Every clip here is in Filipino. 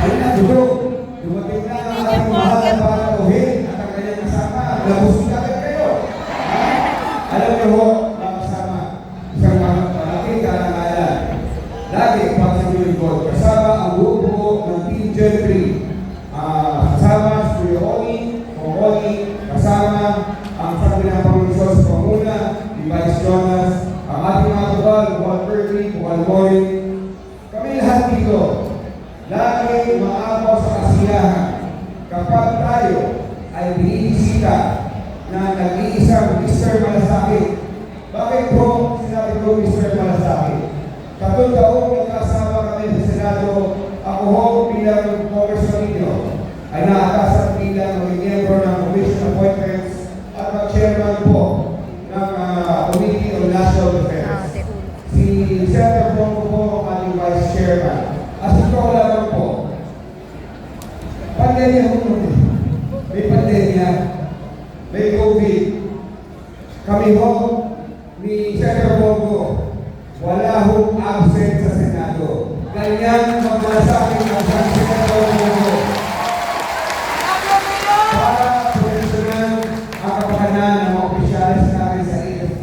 Ayun na, dudong. Dumating na ang ating mahal na pangaluhin at ang kanyang kasama. Labusin natin kayo. Alam niyo ho, mga kasama, isang malaking karangalan. Lagi, pag-sabihin ko, kasama ang grupo ng Team Gentry. Kasama si Kuya Oni, kasama ang sabi ng Panginoon sa Panguna, ni Vice Jonas, ang ating mga tubal, Juan Perry, Juan Morin. Kami lahat dito, lagi maapaw sa kasiyahan kapag tayo ay binisita na nag-iisang Mr. Malasakit. Bakit po sinabi ko Mr. Malasakit? Katong taong nagkasama kami sa Senado, ako ho bilang congressman ninyo ay naatasan bilang maging member ng Commission Appointments at mag-chairman po ng Committee on National Defense. Si Senator Bongo po ang ating vice chairman. As ito lamang po, pandemya ho nun eh. May pandemya, may COVID. Kami ho ni Senator Bongo, wala hong absent sa Senado. Ganyan magmalasakit ang Senator Bongo. Para proteksyonan ang kapakanan ng mga opisyalis natin sa AFP.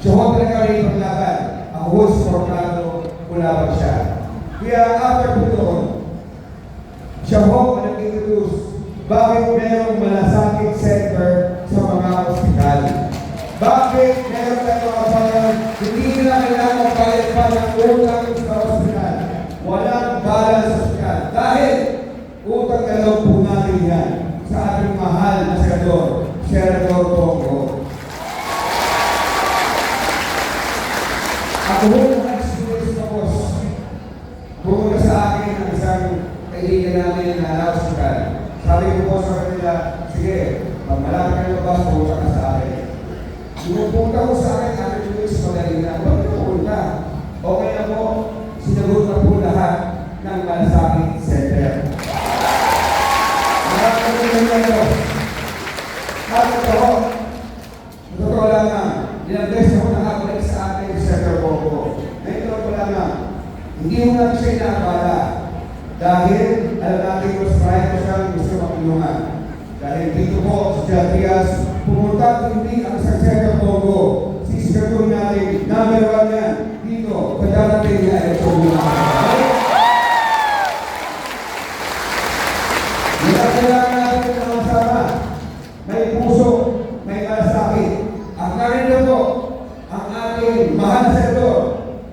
So, huwag talaga rin paglaban. Ang host portado, kulaban siya. Kaya after po doon, siya ho ang nag-introduce bakit merong malasakit center sa mga ospital. Bakit meron tayo kapalan, hindi na kailangan magbayad pa ng utang sa ospital. Walang bala sa ospital. Dahil utang na lang po natin yan sa ating mahal na senador, Senator Bongo. Ako ho na-experience na boss. Pumunta sa akin ang isang kaibigan namin na na-hospital. Sabi ko po sa kanila, sige, pag malapit kayo ba, pumunta ka sa akin. Pumunta ko sa akin, aking tuwis magaling na, huwag na pumunta. Okay na po, sinagot na po lahat ng malasakit center. Totoo lang na, ilang beses ako nakabalik sa akin sa Senator Bongo. Ngayon ko lang na, hindi mo lang siya inaabala. Dahil, alam natin ko sa kahit ko siyang gusto makilungan. Dahil dito po sa Jatias, pumunta hindi ang sa Senator Bongo. Si Senator natin, number 1 yan, dito, sa darating na ito. Kailangan natin ng mga sama. May puso, may malasakit. Ang narito po, ang ating mahal na senador,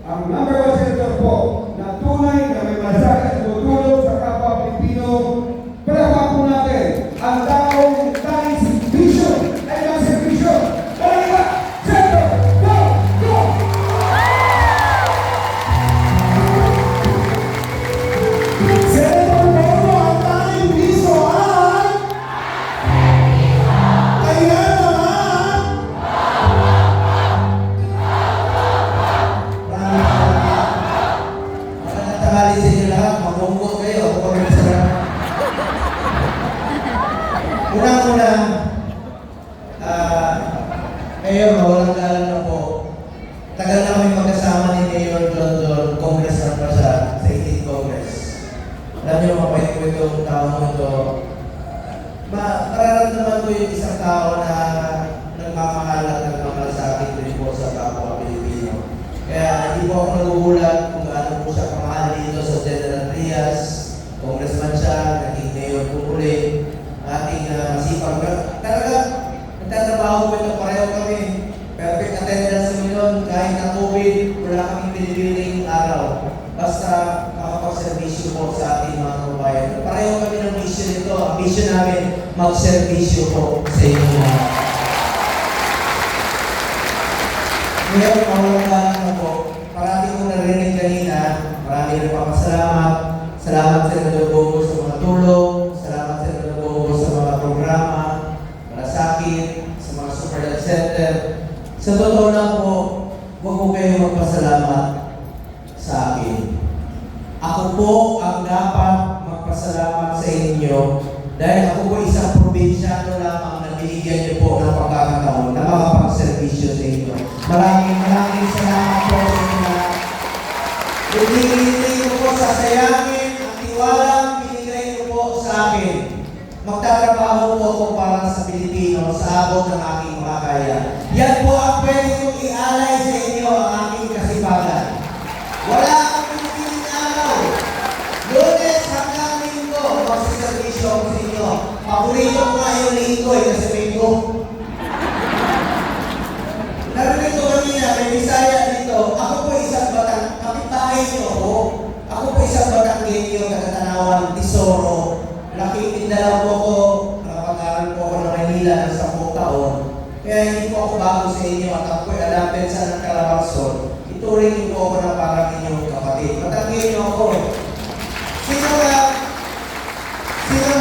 ang number 1 senador po, na tunay na may malasakit at tutulong sa kapwa Pilipino. Palakpak po natin ang taong tanging servisyo ay mga servisyo. Talaga, Senator, go! Go! Senator Bongo, ang tanging piso ay... Kaya naman! Magandang tanghali sa inyo lahat. Mag-bongo kayo. Una-una, Mayor, mawalang galang na po. Tagal na kami magkasama ni Mayor John Don, Congressman pa siya sa 18th Congress. Alam niyo, mapait ko itong tao mo ito. Nararamdaman ko yung isang tao na nagmamahal at nagmamalasakit rin po sa kapwa Pilipino. Kaya hindi po ako nagugulat kung gaano po siya kamahal dito sa General Trias. Congressman siya, naging mayor po uli. Ating masipag. Talaga, nagtatrabaho po ito, pareho kami. Perfect attendance mo yun, kahit na COVID, wala kaming pinipiling araw. Basta makapag-servisyo po sa ating mga kababayan. Pareho kami ng mission nito. Ang mission namin, mag-servisyo po sa inyo mga. Ngayon, mawalang na po. Marami kong narinig kanina. Marami rin papasalamat. Salamat sa Senator Bongo sa mga tulong. Salamat sa Senator Bongo sa mga programa. Malasakit, sa mga super health center. Sa totoo lang po, huwag ko kayo magpasalamat sa akin. Ako po ang dapat magpasalamat sa inyo dahil ako po isang probinsyano lamang na binigyan niyo po ng pagkakataon na makapag-servisyo sa inyo. Maraming salamat po sa inyo lahat. Hindi ko po sasayangin ang tiwalang ko para sa Pilipino sa abot ng aking makakaya. Yan po ang pwede kong i-alay sa inyo ang aking kasipagan. Wala akong pinipiling araw. Lunes hanggang Linggo, magsiservisyo ako sa inyo. Paborito ko nga yung Linggo kasi Linggo. Narinig ko kanina, may Bisaya dito. Ako po isang batang, kapitbahay niyo ako. Ako po isang batang genyo, taga-Tanawan, Tesoro. Laking Mindanao po ko, nakapag-aaral po ako ng Manila ng 10 taon. Kaya hindi po ako bago sa inyo at ako po'y adapted sa ng Calabarzon. Ituring niyo po ako na parang inyong kapatid. Matanggihan niyo ako. Sino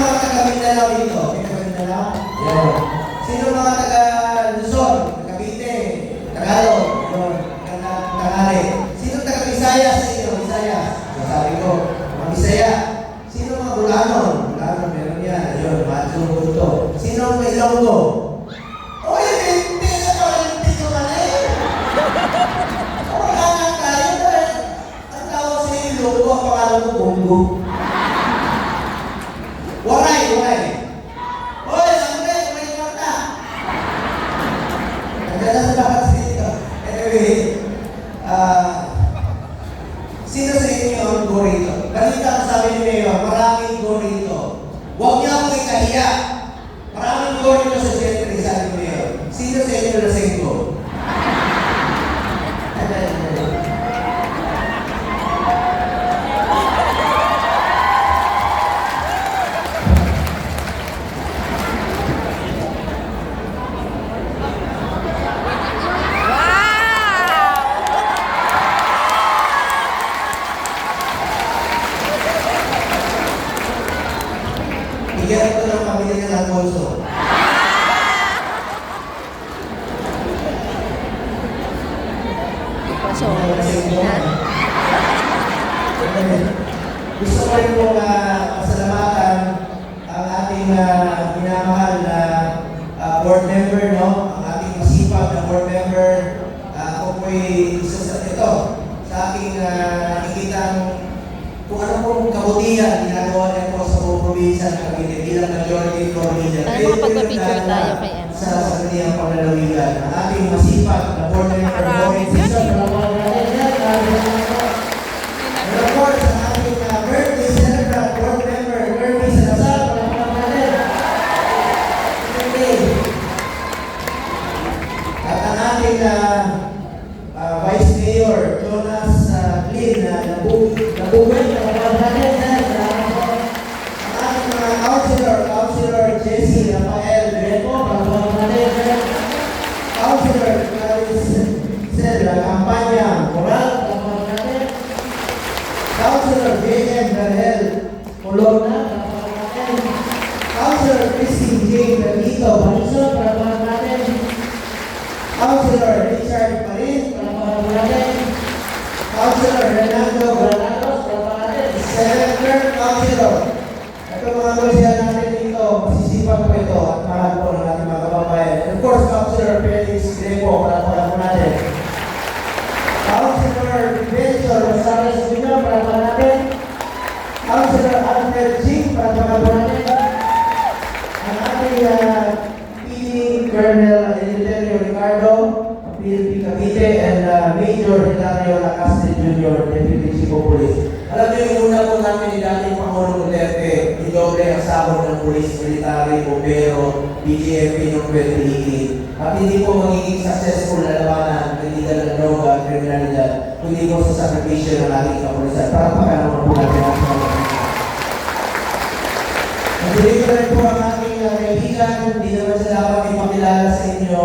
mga taga-Mindanao dito? May taga-Mindanao? Yan. Sino mga taga-Luzon? Cavite? Tagalog? Yun. Tagalog. Sino taga-Bisaya sa inyo? Bisaya. Sabi ko, mga Bisaya. Sino mga Bulanon? Bulanon, meron yan. Ayun, Matsu, Buto. Sino mga Ilonggo? Oy, hindi na pa rin dito ka na eh. Kanan tayo dahil ang tawag sa Ilonggo, ang pangalan ko, Bongo. Waray. Oy, Andre, may mata. Nagdala sa lahat dito. Anyway, sino sa inyo ang gorito? Balita ang sabi ni Mayor, maraming gorito. Huwag niya akong ikahiya. Maraming gorito sa siyempre, sabi ni Mayor. Sino sa inyo na singko? Bigyan ko ng pamilya ng Alfonso. Gusto ko rin po pasalamatan ang ating minamahal na board member, no? Ang ating masipag na board member. Ako po'y isa sa ito sa aking nakikitang kung ano pong kabutihan ginagawa niya po sa buong probinsya ng Cavite bilang majority floor leader. Tayo magpapapicture tayo kay Emma. Sa kaniyang panlalawigan. Ang ating masipag na board member, Boring Season, and of course, ang ating birthday celebrant, board member, Kirby Salazar, at ang ating Vice Mayor, Jonas Lin, Nabugay, Councilor Jessie Rafael Greco, Councilor Clarice Campanya Moral, Councilor J.M. Darhel Colonna, Councilor Christine J. Benito Balisson, Councilor Richard Marin, Councilor Renato Granados, Senator Councilor. Ito mga kulisya natin dito, masisipag po ito at mahal po ng ating mga kababayan. And of course, Councilor Felix Greco, para po natin. Councilor Benson Rosales Jr., para po natin. Councilor Alfred G, para po natin. Ang ating PD Colonel Eleuterio Ricardo, PNP Cavite, and Major Hilario Lacaste Jr., Deputy Chief of Police. Alam niyo yung una po namin ni dating Pangulong Duterte, idoble ang sahod ng pulis, military, bombero, BGMP ng pwede. At hindi po magiging successful na labanan ng illegal na droga at kriminalidad, kundi po sa sakripisyo ng ating kapulisan para pakalaman po natin ang mga Nagdilig ko rin po ang aking kaibigan, hindi naman sila dapat ipakilala sa inyo.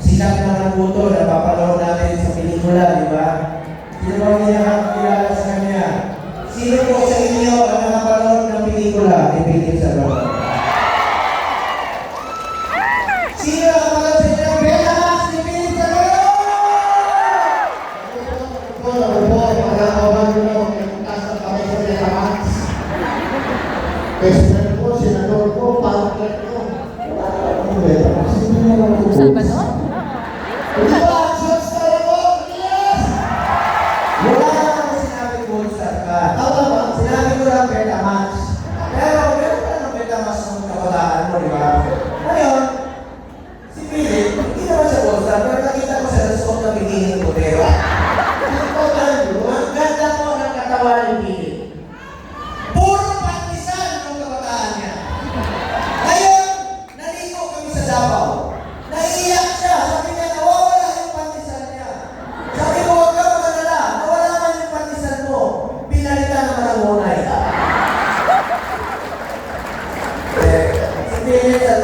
Sikat naman po ito, napapanood natin sa pelikula, di ba? Sino ba hindi nakakilala sa kanya? Sino po sa inyo ang nakapanood ng pelikula? Ipitin sa loob. Sino ang nakapanood sa inyo ng Bella Max? Ipitin sa loob! Ako po, magkakawan nyo, nagkasa kami sa Bella Max. President ko, senador ko, partner ko. Ang Bella Max, hindi naman ako. Salvador? Diba, shots tayo po, yes! Wala naman sinabi ko sa ka. Tama ba? Sinabi ko lang Bella Max. Pero meron ka ng Bella Max ng kabataan mo, di ba?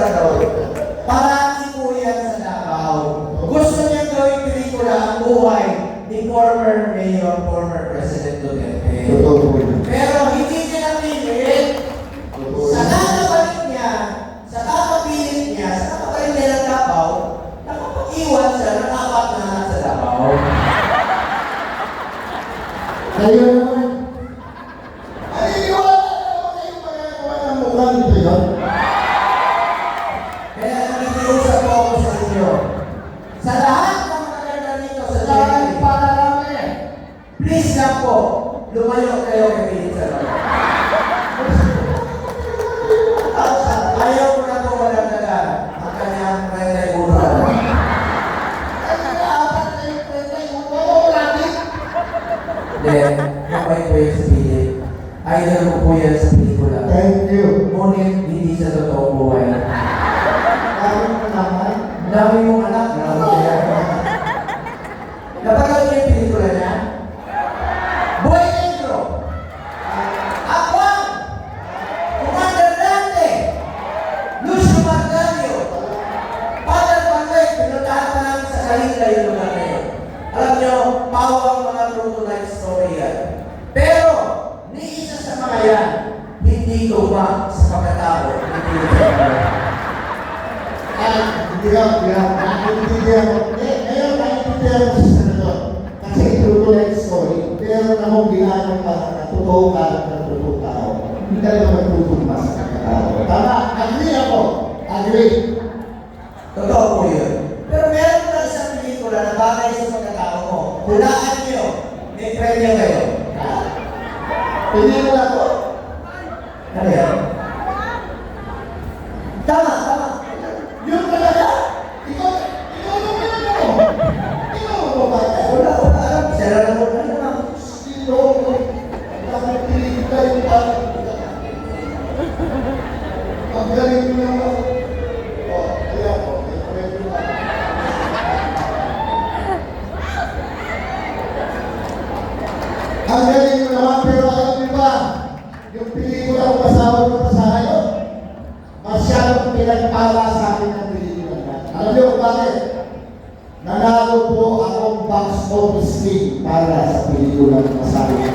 Senador. Parati po yan sa Davao. Gusto niya gawing pelikula ang buhay ni former mayor, former President Duterte. Totoo po yun. Pero hindi niya napilit. Sa kakabalik niya, sa kakapilit niya, sa kakabalik niya ng Davao, nakapag-iwan siya ng 4 na anak sa Davao. Kayo naman. Naniniwala naman kayo magagawa ng mukha nito yun. Kaya nakikiusap po ako sa inyo. Sa lahat ng magaganda dito sa Saan Chile, para namin? please lang po, lumayo kayo kay Pizza. Ayaw ko na po madagdagan ang kanyang Prenday Ural. Ay, naapat na yung pwede. Oo, lagi. Then, kapay po yung sa pilit. Idol ko po yan sa pelikula. Thank you. Ngunit hindi sa totoong buhay. Lagi mo naman. Ang dami mong anak. Napanood niyo yung pelikula niya? Boy Negro! Aquan! Commander Dante! Lucio Margalio! Father Manuel, pinuntahan pa namin sa Kalinga yung lugar na yun. Alam niyo, pawang mga true to life story yan. Pero, ni isa sa mga yan, hindi tuma sa pagkatao ni Pilipinas. Ay, hindi ka, naiintindihan ko. Ngayon, naiintindihan ko sa senador. Kasi true to life story. Pero akong ginagawa para na totoo ka ng totoo tao. Hindi ka naman magtutugma sa pagkatao. Tama, agree ako. Agree. Totoo po yun. Pero meron na isang pelikula na bagay sa pagkatao mo. Hulaan niyo, may premyo kayo. Pelikula ko. Ano yan? Tama, tama. Yun talaga. Ikaw naman mo. Ikaw mo ba? Wala ko na alam. Sira na mo na naman. Sino mo? Bakit pelikula yung parang? Ang galing mo naman. Oh, ayan po. May pelikula. Ang galing mo naman, pero alam niyo ba, yung pelikula kung kasama ko pa sa kayo, masyadong pinagpala sa akin ang pelikula na. Alam niyo kung bakit? Nanalo po akong box office king para sa pelikula ng kasama ko.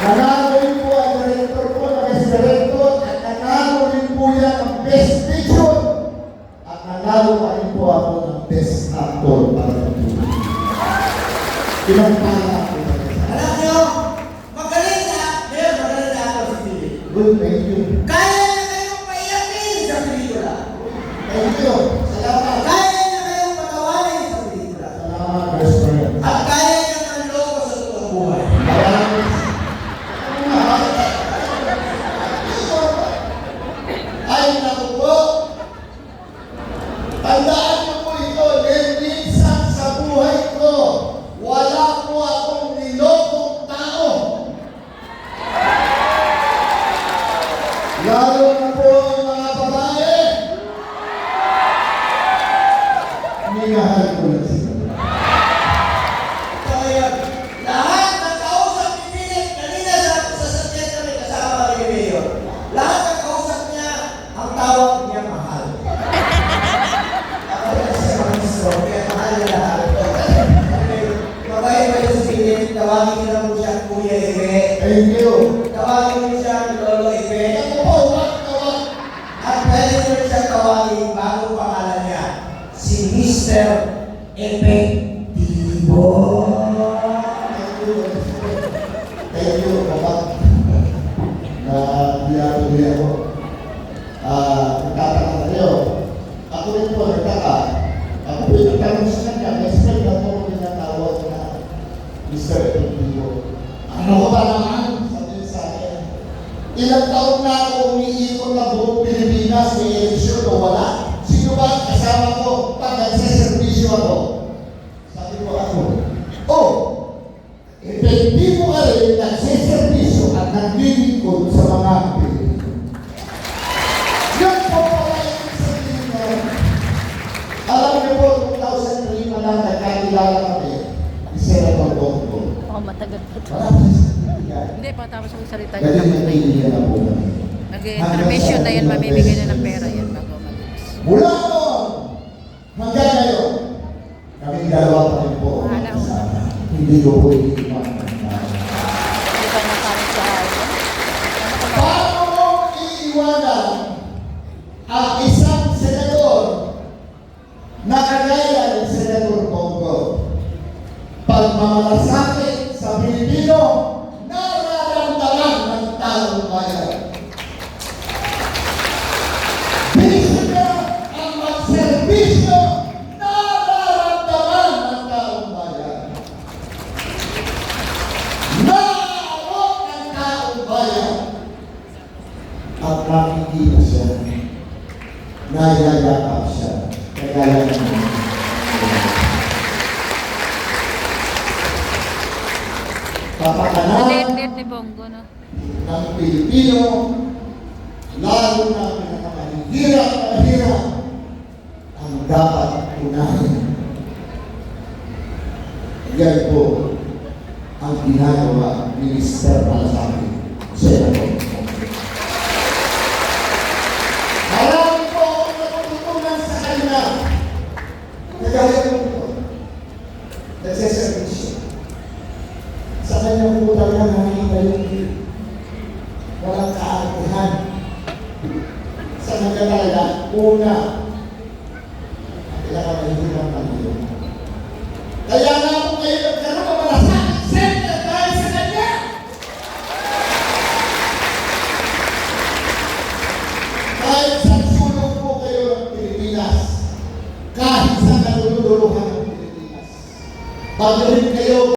Nanalo rin po ang director ko na best director at nanalo rin po yan ang best picture at nanalo pa rin po ako ng best actor para sa pelikula. Pinagpala ako. Alam niyo, magaling na. Ngayon, magaling na ako si Philip. Good, thank you. Kaya na kayong paiyakin sa pelikula. Thank you. Salamat. Kaya na kayong patawarin sa pelikula. Salamat, best friend. At kaya niyo manloko sa totoong buhay. Ay, naku po. Tandaan niyo po ito, minsan sa buhay ko, wala po akong nilokong tao. Lalo na po ang mga babae. Minahal ko lang sila. So, yun. Lahat ng kausap ni Philip kanina sa sakyan kami kasama kami ni Mayor. Lahat ng kausap niya, ang tawag niya mahal. Ako rin sa mga gusto, kaya mahal niya lahat. Mabait ba yung si Philip? Tawagin niyo lang po siya Kuya Ibe. Thank you. Tawagin niyo siya Lolo Ibe. Ako po, wag. At pwede niyo rin siya tawagin bagong pangalan niya, si Mr. Epektibo. Thank you, Kapag. Na biyatuloy ako. Nagtataka kayo. Ako rin po nagtaka. Ako po yung tanong sa kanya, expect na po kung tinatawag na Mr. Epektibo. Ano ko ba naman? Sabihin sa akin. Ilang taon na ako umiikot na buong Pilipinas, may eleksyon o wala? Sino ba ang kasama ko pag nagsiservisyo ako? Sabi ko ako, oh, epektibo ka rin nagsiservisyo at naglilingkod sa mga Pilipino. Yan po pala yung sabihin mo. Alam niyo po, 2003 pa lang nagkakilala kami ni Senator Bongo. Oh, matagal pa to. Wala pa sa Pilipinas. Hindi pa tapos magsalita Galing na niya. kaibigan na po kami. Mag-intermission na yun, mamimigay na ng pera yun bago mag-ulis. Mula noon hanggang ngayon, kaming dalawa pa rin po. Wala. Kasama. Hindi ko po iiwan. Di ba nakamit sa highway? Paano mo iiwanan ang isang senador na kagaya ni Senador Bongo? Pagmamalasakit sa Pilipino, nararamdaman ng taong bayan. Bisyo niya ang magserbisyo, nararamdaman ng taong bayan. Naaawat ng taong bayan. At nakikita siya, nayayakap siya, kagaya ng papakanan Lit ni Bongo, no? ng Pilipino, lalo na pinakamahirap na hirap, ang dapat unahin. Yan po ang ginagawa ni Mr. Malasaki, Senator. Marami po akong natutunan sa kanya. Kagaya po ito, nagseservisyo. Sa kanya po talaga nakikita yung walang kaartihan. Sa kanya talaga, una, pinakamahirap na yun. Kaya nga po kayo nagkaroon ng malasakit center dahil sa kanya. Kahit sa sulong po kayo ng Pilipinas, kahit sa kalululuhan ng Pilipinas, pag rin kayo